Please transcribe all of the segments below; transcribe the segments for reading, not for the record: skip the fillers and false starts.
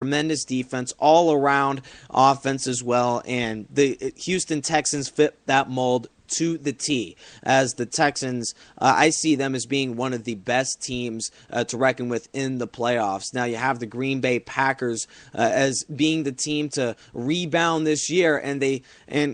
tremendous defense, all around offense as well, and the Houston Texans fit that mold to the T. As the Texans, I see them as being one of the best teams to reckon with in the playoffs. Now you have the Green Bay Packers as being the team to rebound this year, and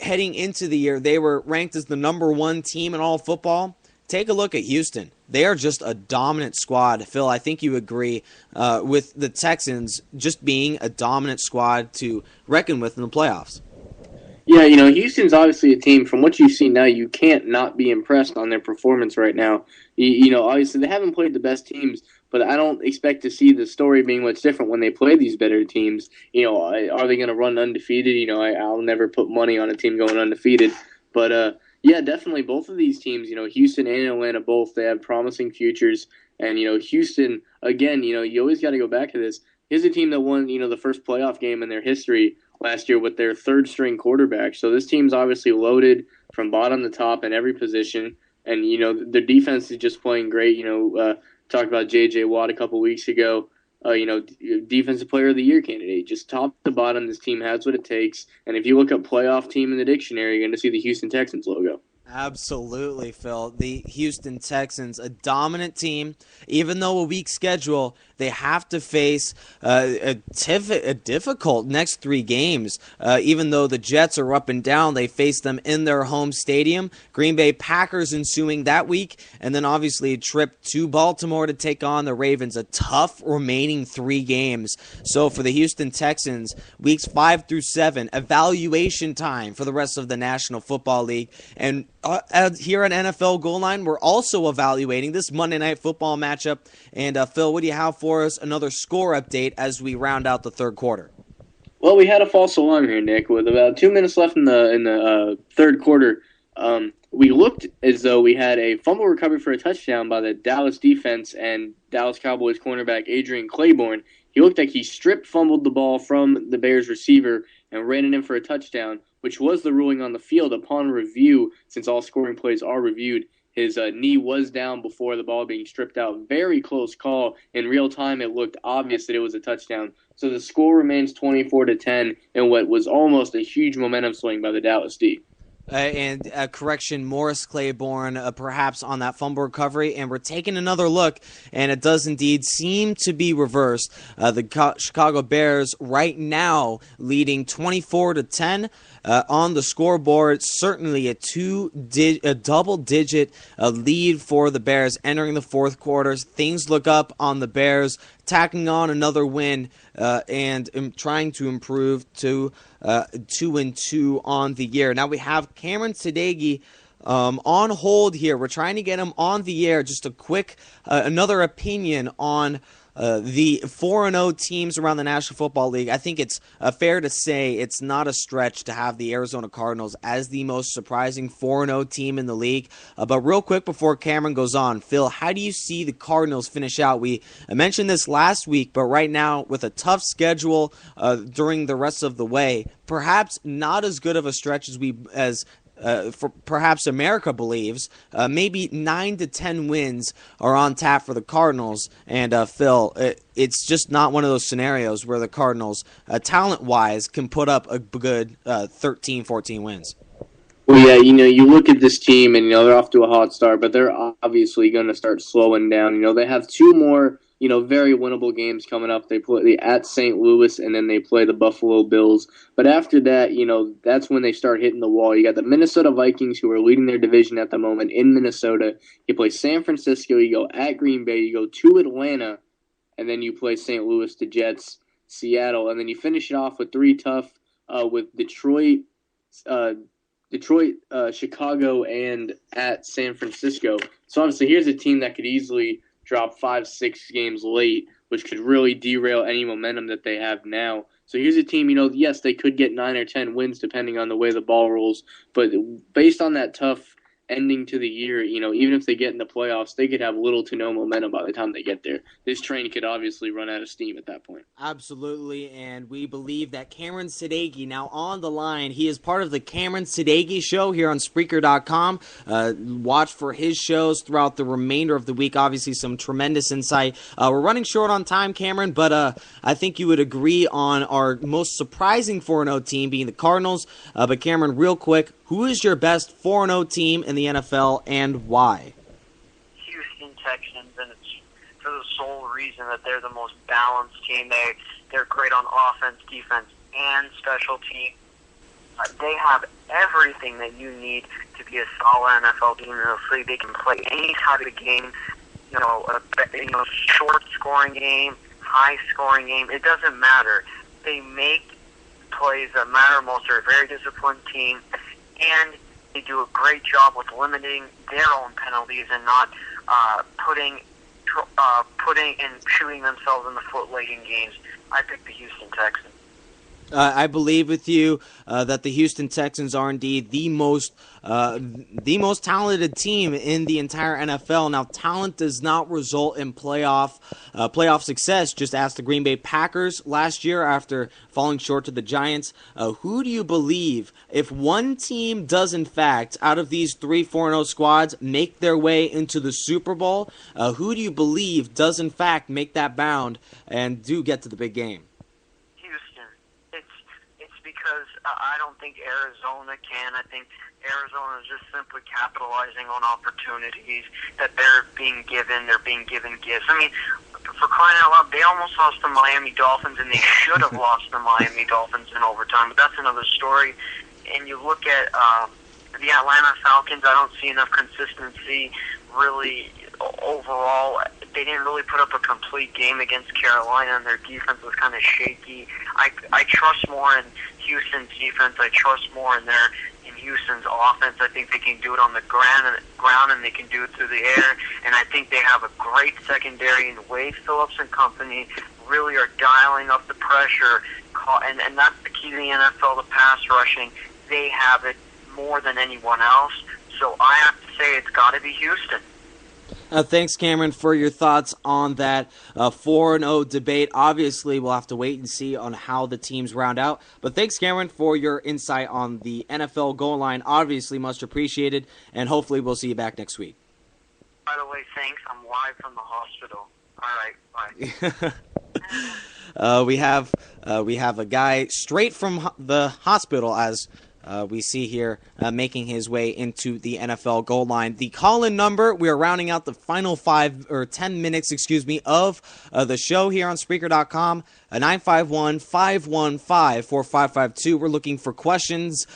heading into the year they were ranked as the number one team in all football. Take a look at Houston. They are just a dominant squad. Phil, I think you agree with the Texans just being a dominant squad to reckon with in the playoffs. Yeah, Houston's obviously a team. From what you've seen now, you can't not be impressed on their performance right now. Obviously they haven't played the best teams, but I don't expect to see the story being much different when they play these better teams. Are they going to run undefeated? I'll never put money on a team going undefeated, but yeah, definitely both of these teams, Houston and Atlanta both, they have promising futures. And, Houston, again, you always got to go back to this. Here's a team that won, the first playoff game in their history last year with their third-string quarterback. So this team's obviously loaded from bottom to top in every position. And, their defense is just playing great. Talked about J.J. Watt a couple weeks ago. Defensive Player of the Year candidate. Just top to bottom, this team has what it takes. And if you look up playoff team in the dictionary, you're going to see the Houston Texans logo. Absolutely, Phil. The Houston Texans, a dominant team. Even though a weak schedule, they have to face a difficult next three games. Even though the Jets are up and down, they face them in their home stadium. Green Bay Packers ensuing that week. And then obviously a trip to Baltimore to take on the Ravens. A tough remaining three games. So for the Houston Texans, weeks 5 through 7, evaluation time for the rest of the National Football League. And here at NFL Goal Line, we're also evaluating this Monday Night Football matchup. And Phil, what do you have for us? Another score update as we round out the third quarter. Well, we had a false alarm here, Nick. With about 2 minutes left in the third quarter, we looked as though we had a fumble recovery for a touchdown by the Dallas defense and Dallas Cowboys cornerback Adrian Claiborne. He looked like he fumbled the ball from the Bears receiver and ran it in for a touchdown, which was the ruling on the field upon review. Since all scoring plays are reviewed, his knee was down before the ball being stripped out. Very close call. In real time, it looked obvious that it was a touchdown. So the score remains 24-10 in what was almost a huge momentum swing by the Dallas D. And correction, Morris Claiborne perhaps on that fumble recovery. And we're taking another look, and it does indeed seem to be reversed. The Chicago Bears right now leading 24-10 on the scoreboard. Certainly a double-digit lead for the Bears entering the fourth quarter. Things look up on the Bears, tacking on another win and trying to improve to 2-2 on the year. Now we have Cameron Sadeghi on hold here. We're trying to get him on the air. Just a quick another opinion on the 4-0 teams around the National Football League. I think it's fair to say it's not a stretch to have the Arizona Cardinals as the most surprising 4-0 team in the league. But real quick before Cameron goes on, Phil, how do you see the Cardinals finish out? We mentioned this last week, but right now with a tough schedule during the rest of the way, perhaps not as good of a stretch as for perhaps America believes. Maybe 9 to 10 wins are on tap for the Cardinals. And Phil, it's just not one of those scenarios where the Cardinals, talent-wise, can put up a good 13, 14 wins. Well, yeah, you look at this team and, they're off to a hot start, but they're obviously going to start slowing down. They have two more very winnable games coming up. They play at St. Louis, and then they play the Buffalo Bills. But after that, that's when they start hitting the wall. You got the Minnesota Vikings, who are leading their division at the moment in Minnesota. You play San Francisco, you go at Green Bay, you go to Atlanta, and then you play St. Louis, the Jets, Seattle, and then you finish it off with three tough with Detroit, Chicago, and at San Francisco. So obviously here's a team that could easily drop 5-6 games late, which could really derail any momentum that they have now. So here's a team, yes, they could get 9 or 10 wins depending on the way the ball rolls, but based on that tough ending to the year, even if they get in the playoffs, they could have little to no momentum by the time they get there. This train could obviously run out of steam at that point. Absolutely, and we believe that Cameron Sadeghi now on the line. He is part of the Cameron Sadeghi Show here on Spreaker.com. Watch for his shows throughout the remainder of the week. Obviously, some tremendous insight. We're running short on time, Cameron, but I think you would agree on our most surprising 4-0 team being the Cardinals. But Cameron, real quick, who is your best 4-0 team in the NFL and why? Houston Texans, and it's for the sole reason that they're the most balanced team. They're great on offense, defense, and special team. They have everything that you need to be a solid NFL team in the league. They can play any type of game, short scoring game, high scoring game. It doesn't matter. They make plays that matter most. They're a very disciplined team, and they do a great job with limiting their own penalties and not putting and shooting themselves in the foot late in games. I pick the Houston Texans. I believe with you that the Houston Texans are indeed the most talented team in the entire NFL. Now, talent does not result in playoff success. Just ask the Green Bay Packers last year after falling short to the Giants. Who do you believe, if one team does in fact, out of these 3 4-0 squads, make their way into the Super Bowl, who do you believe does in fact make that bound and do get to the big game? Because I don't think Arizona can. I think Arizona is just simply capitalizing on opportunities that they're being given. They're being given gifts. I mean, for crying out loud, they almost lost to Miami Dolphins, and they should have lost to Miami Dolphins in overtime. But that's another story. And you look at the Atlanta Falcons, I don't see enough consistency really overall. They didn't really put up a complete game against Carolina, and their defense was kind of shaky. I trust more in Houston's defense. I trust more in Houston's offense. I think they can do it on the ground, and they can do it through the air. And I think they have a great secondary, and Wade Phillips and company really are dialing up the pressure. And that's the key to the NFL, the pass rushing. They have it more than anyone else. So I have to say it's got to be Houston. Thanks, Cameron, for your thoughts on that 4-0 debate. Obviously, we'll have to wait and see on how the teams round out. But thanks, Cameron, for your insight on the NFL goal line. Obviously, much appreciated, and hopefully we'll see you back next week. By the way, thanks. I'm live from the hospital. All right, bye. We have a guy straight from the hospital, as we see here, making his way into the NFL goal line. The call-in number, we are rounding out the final 10 minutes, of the show here on Spreaker.com. 951-515-4552. We're looking for questions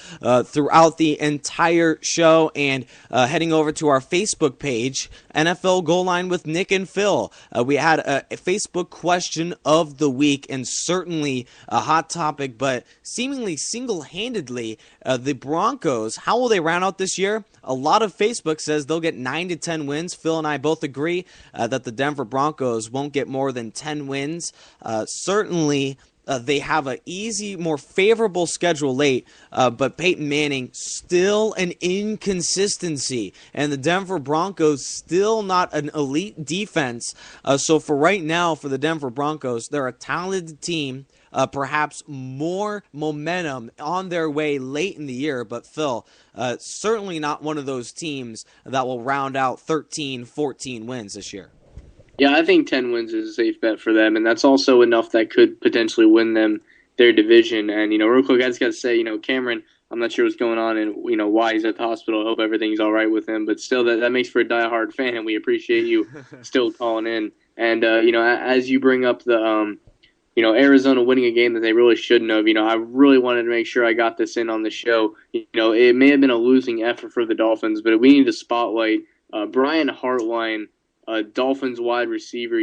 throughout the entire show, and heading over to our Facebook page, NFL Goal Line with Nick and Phil. We had a Facebook question of the week, and certainly a hot topic, but seemingly single-handedly, the Broncos, how will they round out this year? A lot of Facebook says they'll get 9 to 10 wins. Phil and I both agree that the Denver Broncos won't get more than 10 wins. Certainly, they have an easy, more favorable schedule late, but Peyton Manning still an inconsistency, and the Denver Broncos still not an elite defense. So for right now, for the Denver Broncos, they're a talented team. Perhaps more momentum on their way late in the year, but Phil, certainly not one of those teams that will round out 13, 14 wins this year. Yeah, I think 10 wins is a safe bet for them, and that's also enough that could potentially win them their division. And, real quick, I just got to say, Cameron, I'm not sure what's going on and, why he's at the hospital. I hope everything's all right with him, but still, that makes for a diehard fan, and we appreciate you still calling in. And, as you bring up the Arizona winning a game that they really shouldn't have. I really wanted to make sure I got this in on the show. It may have been a losing effort for the Dolphins, but we need to spotlight Brian Hartline, Dolphins wide receiver.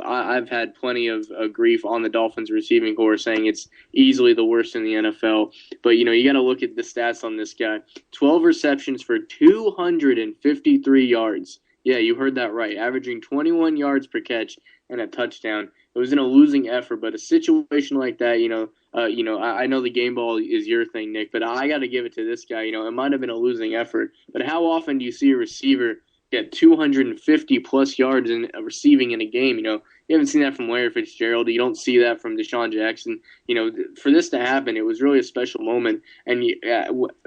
I've had plenty of grief on the Dolphins receiving corps saying it's easily the worst in the NFL. But, you got to look at the stats on this guy. 12 receptions for 253 yards. Yeah, you heard that right. Averaging 21 yards per catch and a touchdown. It was in a losing effort, but a situation like that, I know the game ball is your thing, Nick, but I got to give it to this guy. It might have been a losing effort, but how often do you see a receiver get 250 plus yards in receiving in a game? You haven't seen that from Larry Fitzgerald. You don't see that from Deshaun Jackson. For this to happen, it was really a special moment. And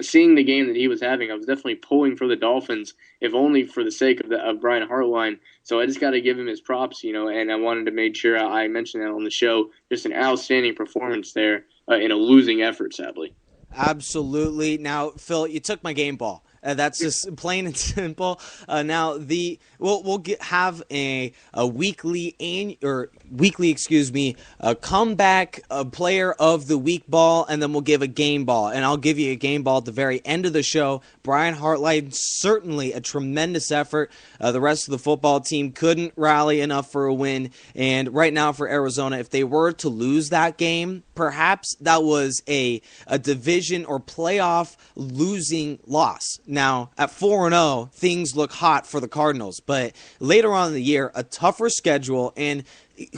seeing the game that he was having, I was definitely pulling for the Dolphins, if only for the sake of Brian Hartline. So I just got to give him his props, and I wanted to make sure I mentioned that on the show. Just an outstanding performance there in a losing effort, sadly. Absolutely. Now, Phil, you took my game ball. That's just plain and simple. Now we'll have a weekly comeback player of the week ball, and then we'll give a game ball, and I'll give you a game ball at the very end of the show. Brian Hartline, certainly a tremendous effort. The rest of the football team couldn't rally enough for a win, and right now for Arizona, if they were to lose that game, perhaps that was a division or playoff losing loss. Now, at 4-0, things look hot for the Cardinals, but later on in the year, a tougher schedule, and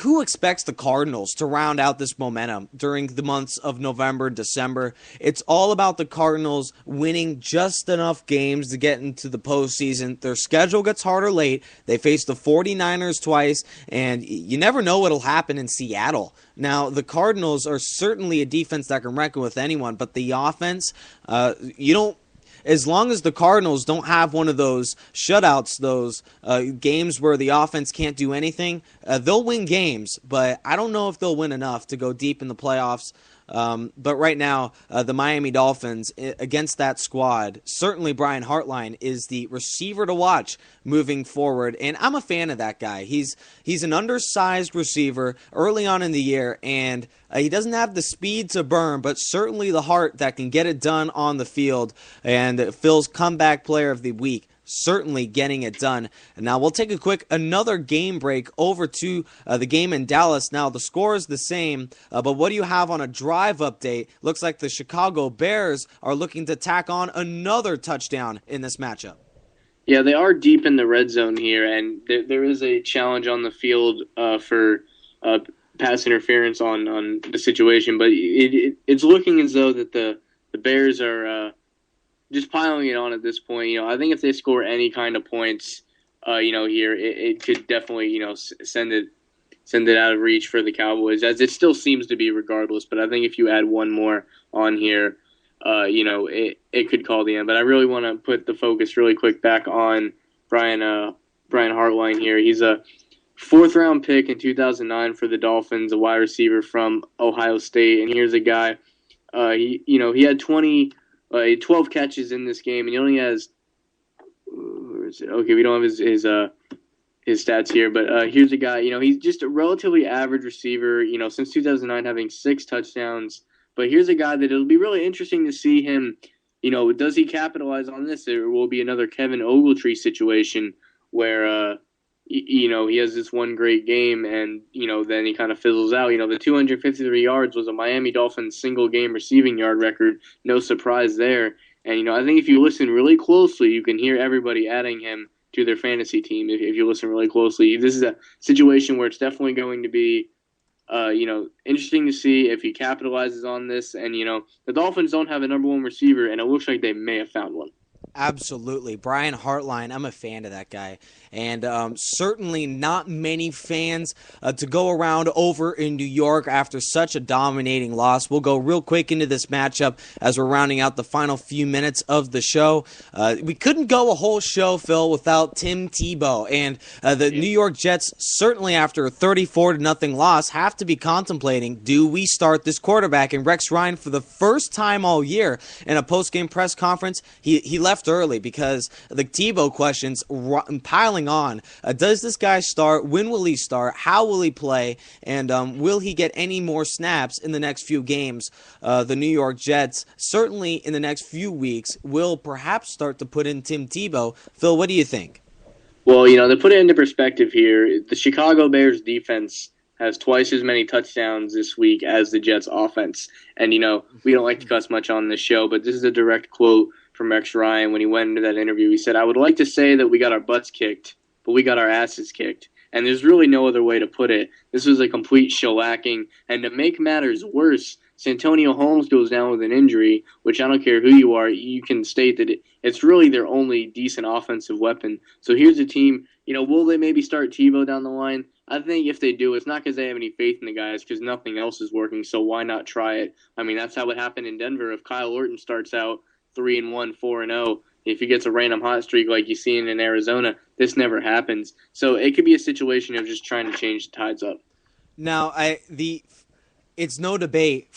who expects the Cardinals to round out this momentum during the months of November, December? It's all about the Cardinals winning just enough games to get into the postseason. Their schedule gets harder late. They face the 49ers twice, and you never know what'll happen in Seattle. Now, the Cardinals are certainly a defense that can reckon with anyone, but the offense, as long as the Cardinals don't have one of those shutouts, those games where the offense can't do anything, they'll win games, but I don't know if they'll win enough to go deep in the playoffs. But right now, the Miami Dolphins, against that squad, certainly Brian Hartline is the receiver to watch moving forward, and I'm a fan of that guy. He's an undersized receiver early on in the year, and he doesn't have the speed to burn, but certainly the heart that can get it done on the field, and Phil's comeback player of the week. Certainly getting it done. And now we'll take another game break over to the game in Dallas. Now the score is the same, but what do you have on a drive update? Looks like the Chicago Bears are looking to tack on another touchdown in this matchup. Yeah, they are deep in the red zone here, and there is a challenge on the field for pass interference on the situation, but it's looking as though that the Bears are just piling it on at this point. I think if they score any kind of points, here, it could definitely, send it out of reach for the Cowboys, as it still seems to be regardless. But I think if you add one more on here, it could call the end. But I really want to put the focus really quick back on Brian Hartline here. He's a fourth-round pick in 2009 for the Dolphins, a wide receiver from Ohio State. And here's a guy, he had 12 catches in this game, and he only has. Where is it? Okay, we don't have his stats here, but here's a guy. He's just a relatively average receiver. Since 2009, having 6 touchdowns. But here's a guy that it'll be really interesting to see him. Does he capitalize on this? There will be another Kevin Ogletree situation where he has this one great game, and then he kind of fizzles out. The 253 yards was a Miami Dolphins single game receiving yard record. No surprise there. And I think if you listen really closely, you can hear everybody adding him to their fantasy team. If you listen really closely, this is a situation where it's definitely going to be interesting to see if he capitalizes on this. And the Dolphins don't have a number one receiver, and it looks like they may have found one. Absolutely. Brian Hartline, I'm a fan of that guy. And certainly not many fans to go around over in New York after such a dominating loss. We'll go real quick into this matchup as we're rounding out the final few minutes of the show. We couldn't go a whole show, Phil, without Tim Tebow. And the New York Jets, certainly after a 34-0 loss, have to be contemplating, do we start this quarterback? And Rex Ryan, for the first time all year in a post-game press conference, he left early because the Tebow questions piling on. Does this guy start? When will he start? How will he play? And will he get any more snaps in the next few games? The New York Jets, certainly in the next few weeks, will perhaps start to put in Tim Tebow. Phil, what do you think? Well, to put it into perspective here, the Chicago Bears defense has twice as many touchdowns this week as the Jets offense. And, we don't like to cuss much on this show, but this is a direct quote from Rex Ryan when he went into that interview. He said, "I would like to say that we got our butts kicked, but we got our asses kicked. And there's really no other way to put it. This was a complete shellacking. And to make matters worse, Santonio Holmes goes down with an injury, which I don't care who you are, you can state that it's really their only decent offensive weapon. So here's a team, will they maybe start Tebow down the line? I think if they do, it's not because they have any faith in the guys, because nothing else is working, so why not try it? I mean, that's how it happened in Denver. If Kyle Orton starts out 3-1, 4-0, if he gets a random hot streak like you see in Arizona, this never happens. So it could be a situation of just trying to change the tides up. Now, it's no debate.